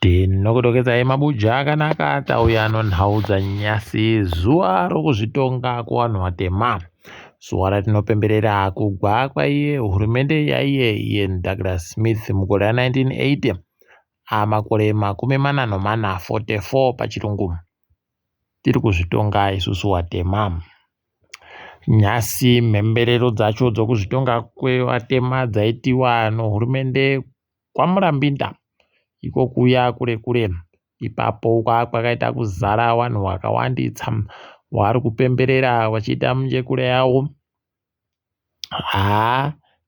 Ndinokutokezai mabuja akanaka atauya anonhaudza nyasi zuva rokuzvitonga kuvanhu vatema. Zuva ratinopemberera kugwa kwaiye hurumende yaiye Ian Douglas Smith mugore ra1980 amakore 44 pachirungu. Tiri kuzvitonga isusu vatema. Nyasi mhemberero dzacho dzokuzvitonga kwevatema dzaitiwa nohurumende kwaMurambinda. Iko kuya kure kure ipapo kwakaita kuzara vanhu vakawanditsa vari kupemberera vachiita munjekure yavo.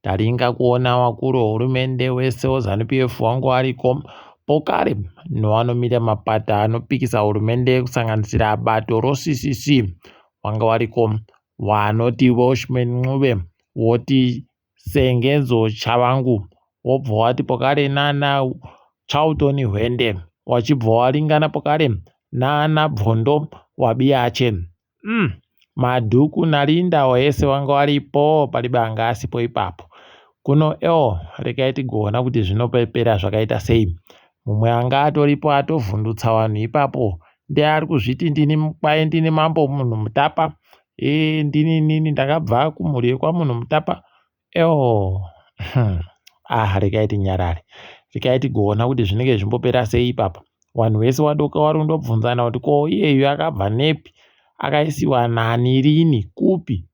Taringa kuona wakuru wehurumende wese weZANU-PF wangu ariko pokare nevanomira mapata anopikisa hurumende kusanganisira bato roCCC wanga wariko, wanoti Welshman Ncube, woti Sengenzo Chavangu, wobva wati pokare nana Charlton Hwende, wachibva waringana pokare nana Bvondo Wabiache. Madhuku naLinda wese wanga waripo, palibe anga asipo ipapo. Kuno rekai tigoona kuti zvinopera zvakaita sei. Mumwe anga atoripo atovhundutsa vanhu ipapo ndeari kuzviti ndini mambo munhu mutapa. Ndini ndakabva kumhuri yekwamunhu mutapa. Rekai tinyarare. Rekai tigoona kuti zvinenge zvimbopera sei ipapo. Vanhu vese wadoka vari kundobvunzana kuti ko iyeyu akabva nepi, akaisiwa nani rini kupi.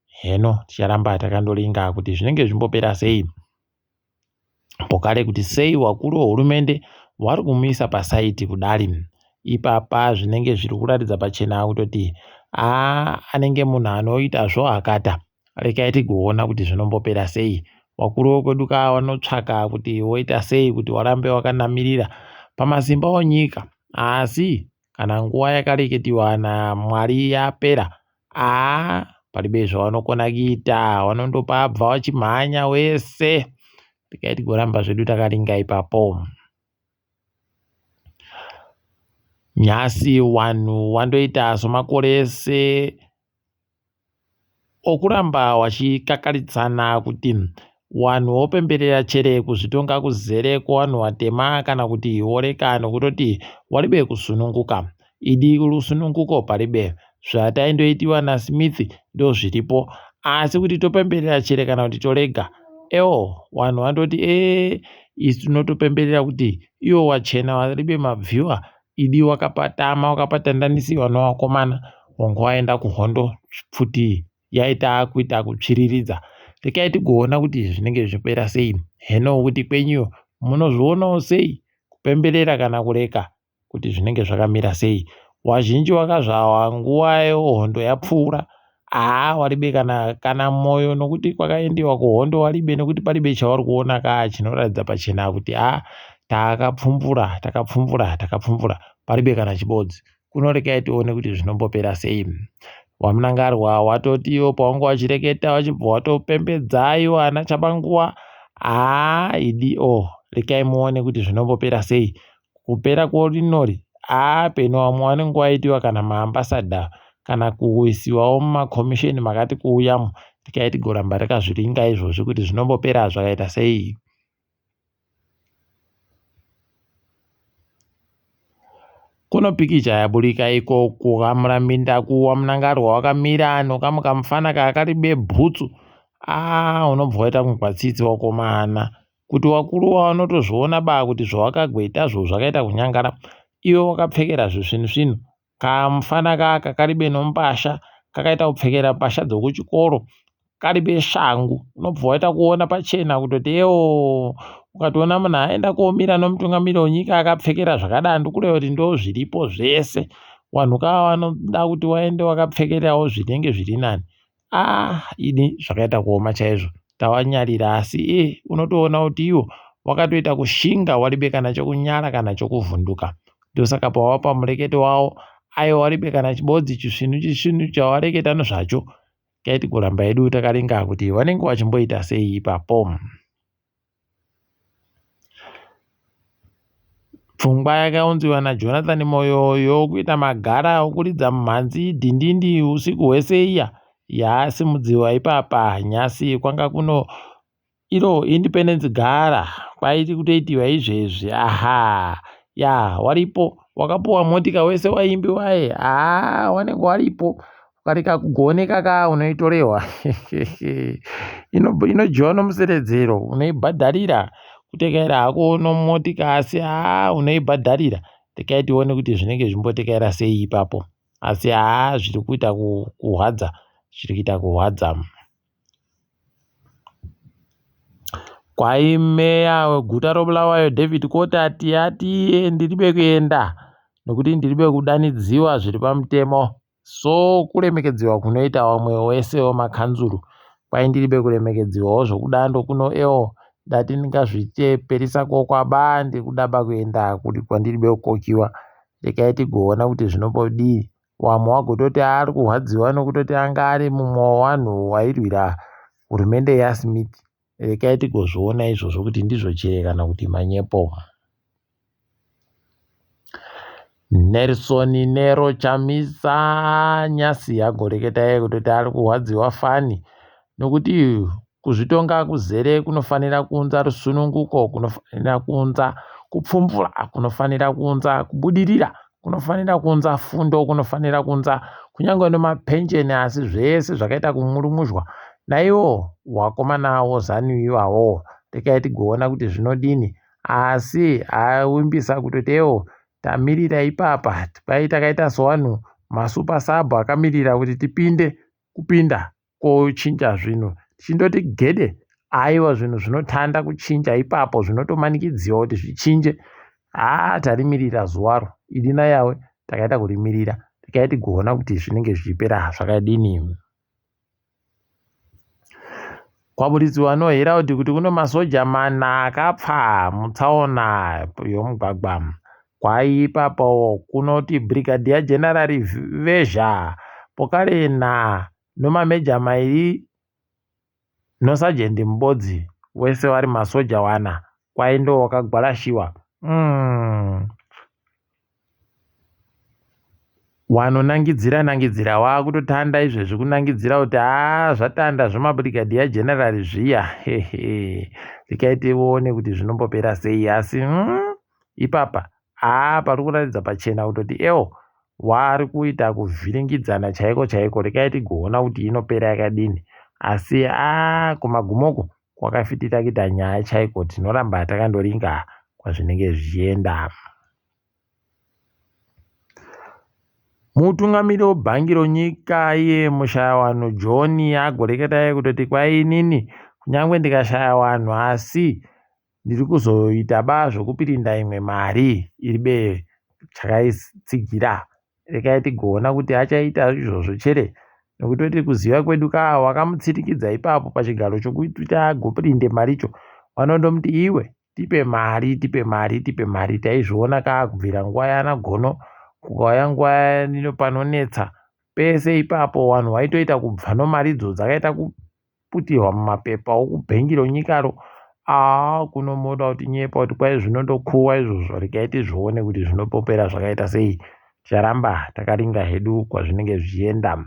Heno ticharamba takandolinga kuti zvinenge zvimbopera sei. Pokare kuti sei wakuru wehurumende vari kumuisa pasaiti kudari. Ipapa zvinenge zviri kuratidza pachena kutoti anenge munhu anoita zvoakata. Rekai tigoona kuti zvinombopera sei. Wakuru wekweduka vanotsvaka kuti woita sei kuti warambe wakanamirira pamasimba onyika. Asi kana nguva yakareketiwa naMwari yapera, palibe zvavanokona kuita, vanondopa abva vachimhanya wese. Rekai tigoramba zvedu takaringa ipapo. Nyasi wanhu wandoita somakore ese okuramba wachikakaridzana kuti wanhu wopemberera chere kuzvitonga kuzere kwanhu vatema kana kuti woreka nokutoti waribe kusununguka. Idi rusununguko paribe. Zvataindoitiwa naSmith ndo zviripo. Asi kuti topemberera chere kana kuti torega. Wanhu vandoti isu tinotopemberera kuti iwo wachena waribe mabviwa. Idi wakapatama wakapatandanisiwa newakomana wanga waenda kuhondo pfuti yaita kuita kutsviriridza. Rekai tigoona kuti zvinenge zvipera sei. Heno kuti kwenyuyo munozvionawo sei kupemberera kana kureka kuti zvinenge zvakamira sei. Wazhinji wakazvawa nguva yehondo yapfuura. Waribe kana moyo nokuti kwakaendiwa kuhondo waribe nokuti paribe chavari kuona chinoratidza pachena kuti takapfumbura paribe kana chibodzi. Kunorekai tione kuti zvinombopera sei. Wamunangarwa watotiwo pawanga wachireketa wachibva watopembedza iwo ana Chabanguwa. Idi rekai muone kuti zvinombopera sei. Kupera kworinori peno vamwe vanenge vaitiwa kana maambasadha kana kuisiwawo mumakomisheni makati kuuyamo. Rekai tigoramba takazviringa izvozvi kuti zvinombopera zvakaita sei. Kuno pikicha yaburika iko kuMurambinda wamunangarwa wakamira nokamuka mufana kakaribe bhutsu. Unobva waita mugwatsitsi wakomana. Kuti wakuru wanotozviona kuti zvawakagwetazvo zvakaita kunyangara. Iwe wakapfekera zvisvinhu kamufana kakaribe nombasha kakaita kupfekera mbasha dzokuchikoro karibe shangu. Unobva waita kuona pachena kutoti ukatoona munhu aenda komira nomutungamiri wenyika akapfekera zvakadai ndokureva kuti ndo zviripo zvese. Wanhu vanoda kuti waende wakapfekerawo zvinenge zviri nani. Ini zvakaita kuoma chaizvo. Tawanyarira asi unotoona kuti iwo wakatoita kushinga waribe kana chokunyara kana chokuvhunduka. Ndosaka pawapa mureketo wavo waribe kana chibodzi chisvinhu chawareketa nezvacho. Kaiti kuramba edu takaringa kuti vanenge vachimboita sei ipapo. Pfungwa yakaunziwa naJonathan Moyo kuita magara okuridza mumhanzi dhindindi usiku hwese iya yaasimudziwa ipapa. Nyasi kwanga kuno iro Independence Gala kwaiti kutoitiwa izvezvi. waripo, wakapuwa motika wese waimbiwaye, wanenge waripo, ukareka kugoneka unoitorewa. Inojiwa nomuseredzero, unoibhadharira, kutekaira hako nomotika asi unoibhadharira. Rekai tione kuti zvinenge zvimbotekaira sei ipapo, asi zviri kuita kuhwadza, zviri kuita kuhwadza. Kwaimeya weguta roBulawayo David Kotati ati ndiribe kuenda nokuti ndiribe kudanidziwa zviri pamutemo, so kuremekedziwa kunoita wamwe wese wemakanzuru, kwai ndiribe kuremekedziwawo zvokudando kuno ndati ndingazviperisa kokwaba ndikudaba kuenda kuti kwandiribe kukokiwa. Rekai tigoona kuti zvinombodii, wamwe wagototi ari kuhwadziwa nokutoti anga ari mumwe wavanhu wairwira hurumende yaSmith. Rekai tigozviona izvozvo kuti ndizvo chero kana kuti manyepo. Nelson Nero Chamisa Nyasi agoreketa kutoti ari kuhwadziwa fani nokuti kuzvitonga kuzere kunofanira kuunza rusununguko, kunofanira kuunza kupfumbura, kunofanira kuunza kubudirira, kunofanira kuunza fundo, kunofanira kuunza kunyange nemapenjeni, asi zvese zvakaita kumurumudzwa naiwo wakomana ZANU iwawo. Rekai tigoona kuti zvinodini, asi awimbisa kutoti tamirira ipapa, kwai takaita sevanhu masupa sabhu akamirira kuti kupinda kochinja zvinhu, tichindoti gede, aiwa zvinhu zvinotanda kuchinja ipapo, zvinotomanikidziwa kuti zvichinje. Tarimirira zuvaro idina yawe, takaita kurimirira. Rekai tigoona kuti zvinenge zvichipera zvakadini. Kwaburidziwa noHerald kuti kuno masoja mana akapfa mutsaona yomugwagwa. Kwai ipapo kunoti Brigadier General Vezha Pokarena nomameja mairi noSergeant Mbodzi wese vari masoja wana, kwai ndo wakagwalashiwa. Wanonangidzira wakutotanda izvezvi kunangidzira kuti zvatanda zvemabrigadier general zviya. Rekai tione kuti zvinombopera sei, asi ipapa pari kuratidza pachena kutoti wari kuita kuvhiringidzana chaiko chaiko. Rekai tigoona kuti inopera yakadini, asi kumagumoko kwakafitira kuita nyaya chaiko. Tinoramba takandoringa kwazvinenge zvichienda. Mutungamiri webhangi ronyika iye mushaya wanhu John agoreketa kutoti kwai inini kunyange ndikashaya wanhu asi ndiri kuzoita zvokupirinda imwe mari iribe chakaitsigira. Rekai tigoona kuti achaita izvozvo chere, nokutoti kuziva kwedu wakamutsirikidza ipapo pachigaro chokuti agopirinde maricho, vanondomuti iwe tipe mari, tipe mari, tipe mari. Taizviona kubvira nguva yana Gono kukauya nguva nino panonetsa, pese ipapo vanhu vaitoita kubva nomaridzo dzakaita kuputirwa mumapepa okubhengi ronyikaro. Kunomoda kuti nyepa kuti kwai zvinondokuwa izvozvo. Rekai tizvione kuti zvinopopera zvakaita sei, ticharamba takaringa hedu kwazvinenge zvichienda.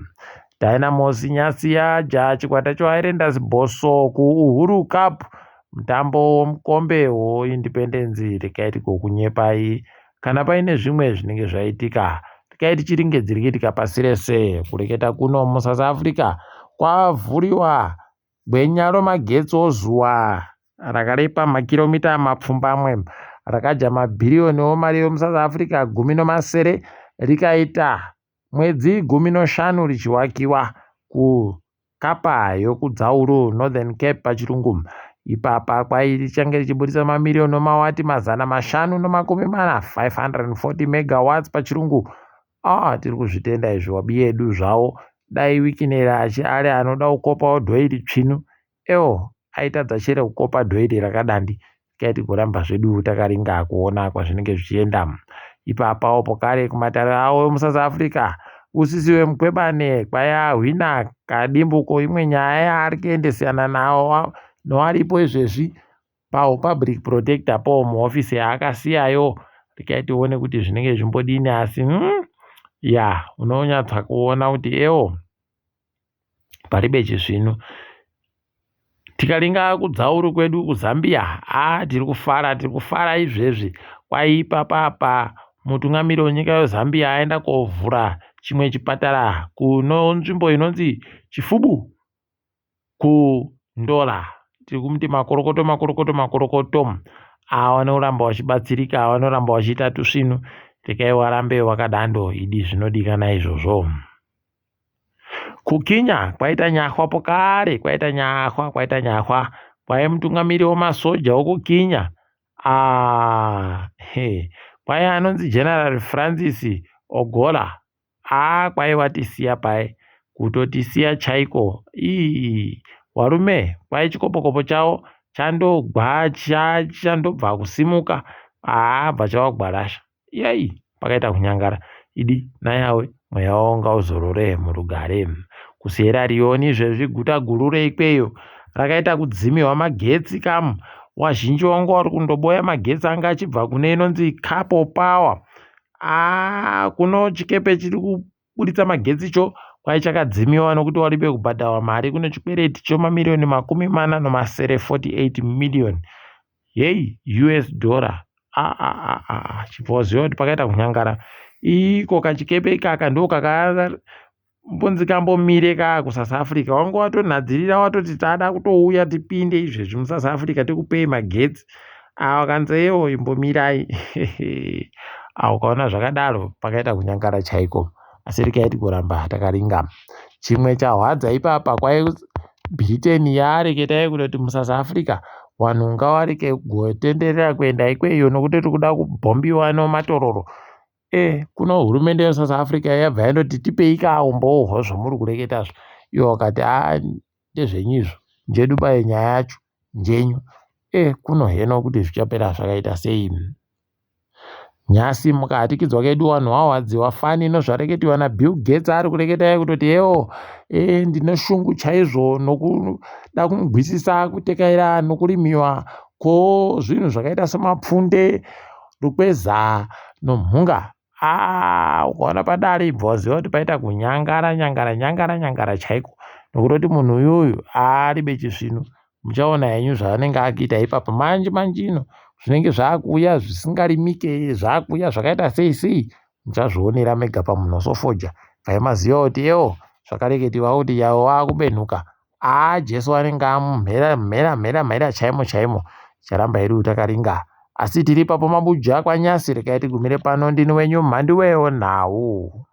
Dynamos Nyasi yaja chikwata cheIslanders Boso kuUhuru Cup, mutambo womukombe woIndependence. Rekai tigokunyepai kana paine zvimwe zvinenge zvaitika. Rekai tichiringedzirikaitika pasi rese. Kureketa kuno muSouth Africa kwavhuriwa gwenya romagetsi ozuva rakarepa makiromita mapfumbamwe rakaja mabhiriyoni omari yomuSouth Africa 17 rikaita mwedzi 15 richiwakiwa kukapa yokudzauru Northern Cape pachirungu. Ipapa kwai richange richiburitsa mamiliyoni mawati 540 540 megawatts pachirungu. Tiri kuzvitenda izvi wabi yedu zvawo dai wikinera ari anoda kukopawo dhoiri tsvinu aitadza chere kukopa dhoiri rakadandi. Rekai tigoramba zvedu takaringa kuona kwazvinenge zvichienda. Ipapawo pokare kumatare awo emuSouth Africa Usisi weMukwebane kwai ahwina kadimbuko imwe nyaya yaari kuendesana nawo noaripo izvezvi paPublic Protector muhofisi yaakasiyayo. Rekai tione kuti zvinenge zvimbodini, asi unonyatsa kuona kuti paribe chizvino. Tikaringa kudzauru kwedu kuZambia tiri kufara izvezvi kwaipapapa mutungamiri wenyika yeZambia aenda kovhura chimwe chipatara nzvimbo inonzi Chifubu kuNdola. Tiri kumuti makorokoto vanoramba vachibatsirika, vanoramba vachiita tusvinu. Rekai warambe wakadando idi zvinodikana izvozvo. Kukinya kwaita nyahwa pokare, kwaita nyahwa kwai mutungamiri wemasoja wokukinya kwai anonzi General Francis Ogola kwai watisiya pai, kutotisiya chaiko. Warume kwai chikopokopo chavo chandobva kusimuka bva chavagwarasha. Pakaita kunyangara. Idi nayawe mweya wavo ngauzorore murugare. Kusera Rioni zvezviguta guru reikweyo rakaita kudzimirwa magetsi kamu. Wazhinji wangu wari kundoboya magetsi anga achibva kune inonzi Capo Power. Kuno chikepe chiri kubuditsa magetsi cho kwai chakadzimiwa nokuti waribe kubhadharwa mari kune chikwereti chomamiliyoni 48 million US dollar. Chipoziva kuti pakaita kunyangara. Iko kachikepe ikaka ndo mbonzi kambomire kuSouth Africa. Wangu watonhadzirira watoti tada kutouya tipinde izvezvi muSouth Africa tikupei magetsi. Wakanzeyo imbomirai. Ukaona zvakadaro pakaita kunyangara chaiko. Asi rekai kuramba takaringa. Chimwe chahwadza ipapa kwai Britain yareketa kuti muSouth Africa vanhu ngavareke kutenderera kuenda ikweyo nokuti tiri kuda kubhombiwa nematororo. Kuno hurumende yeSouth Africa yabva yandoti tipei kaumbohwa zvamuri kureketazvo. Iwo wakati ndezvenyizvo njedu pai nyaya yacho njenyu. Kuno heno kuti zvichapera zvakaita sei. Nyasi mukahatikidzwa kedu vanhu vawadziwa fani nozvareketiwa naBill Gates ari kureketa kutoti ndinoshungu chaizvo nokuda kugwisisa kutekaira nokurimiwa zvinhu zvakaita semapfunde, rukweza nomhunga. Ukaona padare ibva waziva kuti paita kunyangara chaiko. Nokutoti munhu uyuyu aribe chisvino. Muchaona henyu zvaanenge akiita ipapa manje ino zvinenge zvakuuya zvisingarimike, zvakuuya zvakaita sei. Muchazvionera mega pamunhu sofoja. Maziva kuti zvakareketiwa kuti yavo vakubenuka. Jesu anenge amumhera chaimo. Charamba iri takaringa. Asi tiri papo mabuja kwanyasi. Rekai tigumire pano. Ndini wenyu Mhandu weyo nhau.